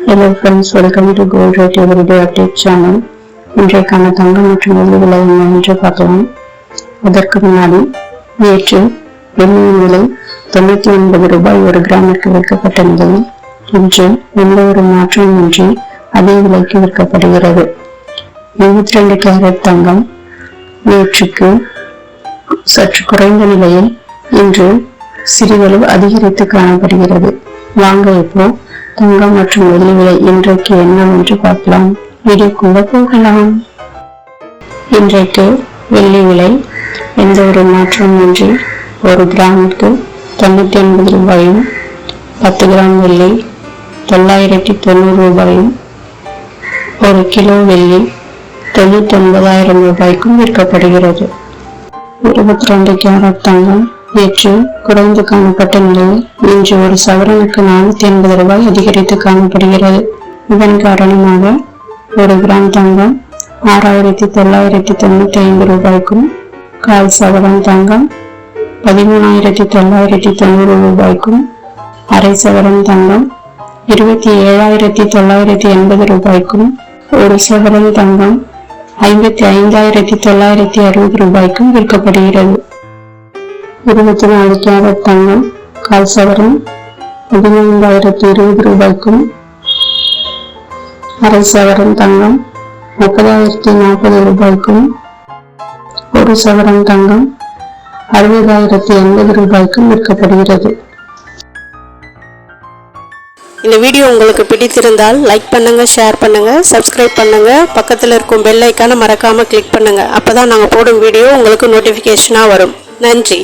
Hello friends, welcome to Gold Rate Everyday Update channel. இன்றைக்கான தங்கம் மற்றும் வெள்ளி விலை என்னவென்று பார்க்கலாம். அதற்கு முன்னாடி நேற்று வெள்ளியின் விலை 99 ரூபாய் ஒரு கிராமிற்கு விற்கப்பட்ட நிலையில் இன்று எந்த ஒரு மாற்றமின்றி அதே விலைக்கு விற்கப்படுகிறது. 22 கேரட் தங்கம் நேற்றுக்கு சற்று குறைந்த நிலையில் இன்று சிறிதளவு அதிகரித்து காணப்படுகிறது. வாங்க இப்போ தங்கம் மற்றும் வெள்ளி விலை இன்றைக்கு என்னவென்று பார்க்கலாம். வீடியோக்குள்ள போகலாம். இன்றைக்கு வெள்ளி விலை எந்த ஒரு மாற்றமின்றி ஒரு கிராமுக்கு 99 ரூபாயும் 10 கிராம் வெள்ளி 990 ரூபாயும் ஒரு கிலோ வெள்ளி 99,000 ரூபாய்க்கும் விற்கப்படுகிறது. 22 கேரட் தங்கம் நேற்று குறைந்து காணப்பட்ட நிலையில் இன்று ஒரு சவரனுக்கு 480 ரூபாய் அதிகரித்து காணப்படுகிறது. இதன் காரணமாக ஒரு கிராம் தங்கம் 6,995 ரூபாய்க்கும், கால் சவரன் தங்கம் 13,990 ரூபாய்க்கும், அரை சவரன் தங்கம் 27,980 ரூபாய்க்கும், ஒரு சவரன் தங்கம் 55,960 ரூபாய்க்கும் விற்கப்படுகிறது. 24 கேரட் தங்கம் கால் சவரன் 15,020 ரூபாய்க்கும், அரை சவரன் தங்கம் 30,040 ரூபாய்க்கும், ஒரு சவரன் தங்கம் 60,080 ரூபாய்க்கும் விற்கப்படுகிறது. இந்த வீடியோ உங்களுக்கு பிடித்திருந்தால் லைக் பண்ணுங்க, ஷேர் பண்ணுங்க, சப்ஸ்கிரைப் பண்ணுங்க, பக்கத்தில் இருக்கும் பெல் ஐக்கானை மறக்காம கிளிக் பண்ணுங்க. அப்பதான் நாங்கள் போடும் வீடியோ உங்களுக்கு நோட்டிஃபிகேஷனாக வரும். நன்றி.